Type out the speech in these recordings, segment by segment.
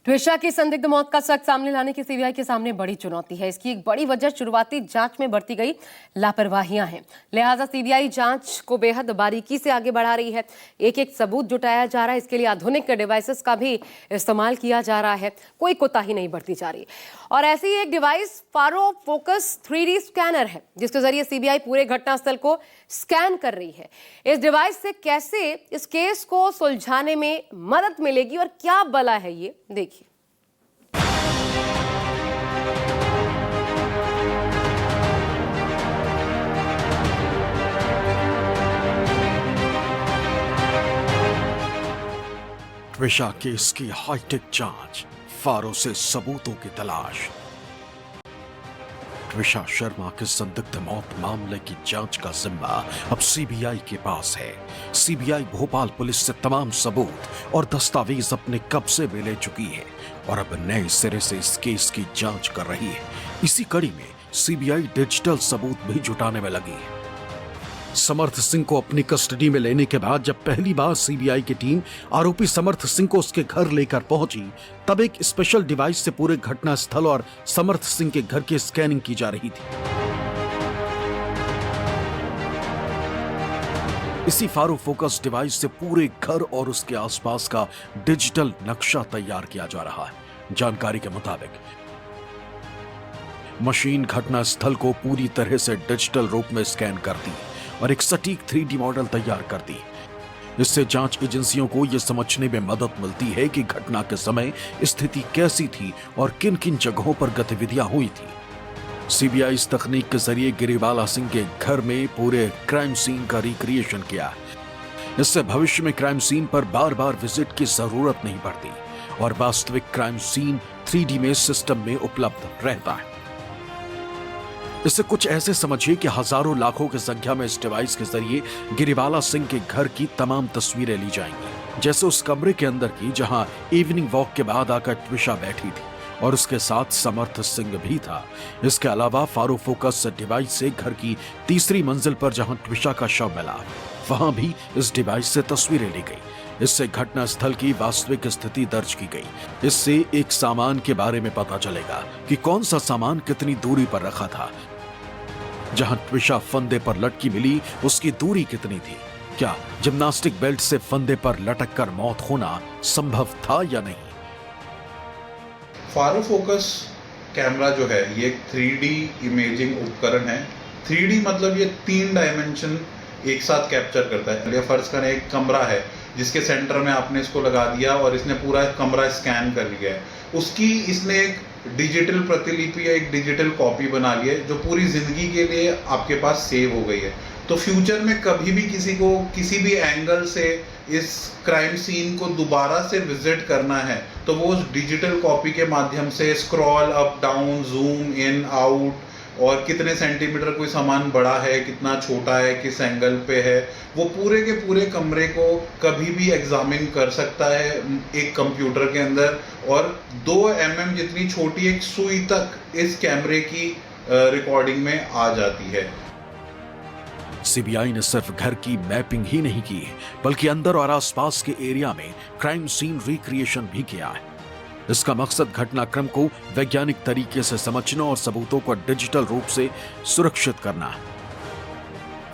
ट्विशा की संदिग्ध मौत का सच सामने लाने की सीबीआई के सामने बड़ी चुनौती है। इसकी एक बड़ी वजह शुरुआती जांच में बरती गई लापरवाहियां हैं। लिहाजा सीबीआई जांच को बेहद बारीकी से आगे बढ़ा रही है। एक एक सबूत जुटाया जा रहा है। इसके लिए आधुनिक डिवाइसेस का भी इस्तेमाल किया जा रहा है। कोई कोताही नहीं बरती जा रही। और ऐसी एक device pharaoh focus 3D scanner है, जिसके जरिए सीबीआई पूरे घटनास्थल को स्कैन कर रही है। इस डिवाइस से कैसे इस केस को सुलझाने में मदद मिलेगी और क्या बला है ये देखिए। ट्विशा केस की हाईटेक जांच, फारो से सबूतों की तलाश। ट्विशा शर्मा के संदिग्ध मौत मामले की जांच का जिम्मा अब सीबीआई के पास है। सीबीआई भोपाल पुलिस से तमाम सबूत और दस्तावेज अपने कब्जे में ले चुकी है और अब नए सिरे से इस केस की जांच कर रही है। इसी कड़ी में सीबीआई डिजिटल सबूत भी जुटाने में लगी है। समर्थ सिंह को अपनी कस्टडी में लेने के बाद जब पहली बार सीबीआई की टीम आरोपी समर्थ सिंह को उसके घर लेकर पहुंची, तब एक स्पेशल डिवाइस से पूरे घटना स्थल और समर्थ सिंह के घर की स्कैनिंग की जा रही थी। इसी फारो फोकस डिवाइस से पूरे घर और उसके आसपास का डिजिटल नक्शा तैयार किया जा रहा है। जानकारी के मुताबिक मशीन घटना स्थल को पूरी तरह से डिजिटल रूप में स्कैन करती और एक सटीक 3D मॉडल तैयार करती। इससे जांच एजेंसियों को यह समझने में मदद मिलती है कि घटना के समय स्थिति कैसी थी और किन किन जगहों पर गतिविधियां हुई थी। सीबीआई इस तकनीक के जरिए गिरिवाला सिंह के घर में पूरे क्राइम सीन का रिक्रिएशन किया। इससे भविष्य में क्राइम सीन पर बार बार विजिट की जरूरत नहीं पड़ती और वास्तविक क्राइम सीन 3D में सिस्टम में उपलब्ध रहता है। इससे कुछ ऐसे समझिए कि हजारों लाखों की संख्या में इस डिवाइस के जरिए गिरिवाला सिंह के घर की तमाम तस्वीरें ली जाएंगी, जैसे उस कमरे के अंदर की जहां इवनिंग वॉक के बाद आकर ट्विशा बैठी थी और उसके साथ समर्थ सिंह भी था। इसके अलावा फारो फोकस डिवाइस से घर की तीसरी मंजिल पर जहां ट्विशा का शव मिला, वहां भी इस डिवाइस से तस्वीरें ली गई। इससे घटना स्थल की वास्तविक स्थिति दर्ज की गई। इससे एक सामान के बारे में पता चलेगा कि कौन सा सामान कितनी दूरी पर रखा था। जहां ट्विशा फंदे पर लटकी मिली, उसकी दूरी कितनी थी? क्या जिम्नास्टिक बेल्ट से फंदे पर लटककर मौत होना संभव था या नहीं? फारो फोकस कैमरा जो है ये एक 3D इमेजिंग उपकरण है। 3D मतलब ये 3 डायमेंशन एक साथ कैप्चर करता है। फर्ज करें एक कमरा है जिसके सेंटर में आपने इसको लगा दिया और इसने पूरा कमरा स्कैन कर लिया है। उसकी इसने एक डिजिटल प्रतिलिपि या एक डिजिटल कॉपी बना ली है जो पूरी जिंदगी के लिए आपके पास सेव हो गई है। तो फ्यूचर में कभी भी किसी को किसी भी एंगल से इस क्राइम सीन को दोबारा से विजिट करना है तो वो उस डिजिटल कॉपी के माध्यम से scroll up down, zoom in out और कितने सेंटीमीटर कोई सामान बड़ा है, कितना छोटा है, किस एंगल पे है, वो पूरे के पूरे कमरे को कभी भी एग्जामिन कर सकता है एक कंप्यूटर के अंदर। और 2 mm जितनी छोटी एक सुई तक इस कैमरे की रिकॉर्डिंग में आ जाती है। सीबीआई ने सिर्फ घर की मैपिंग ही नहीं की, बल्कि अंदर और आसपास के एरिया में क्राइम सीन रिक्रिएशन भी किया है। इसका मकसद घटनाक्रम को वैज्ञानिक तरीके से समझना और सबूतों को डिजिटल रूप से सुरक्षित करना है।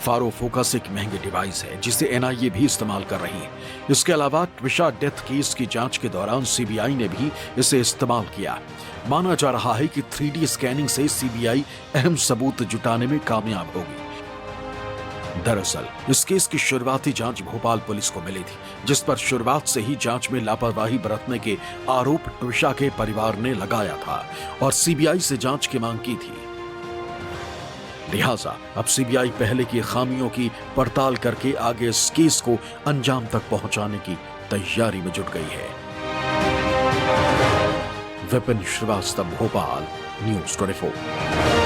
फारो फोकस एक महंगी डिवाइस है जिसे एनआईए भी इस्तेमाल कर रही है। इसके अलावा ट्विशा डेथ केस की जांच के दौरान सीबीआई ने भी इसे इस्तेमाल किया। माना जा रहा है कि 3D स्कैनिंग से सीबीआई अहम सबूत जुटाने में कामयाब होगी। दरअसल इस केस की शुरुआती जांच भोपाल पुलिस को मिली थी, जिस पर शुरुआत से ही जांच में लापरवाही बरतने के आरोप ट्विशा के परिवार ने लगाया था और सीबीआई से जांच की मांग की थी। लिहाजा अब सीबीआई पहले की खामियों की पड़ताल करके आगे इस केस को अंजाम तक पहुंचाने की तैयारी में जुट गई है। विपिन श्रीवास्तव, भोपाल, न्यूज़ 24।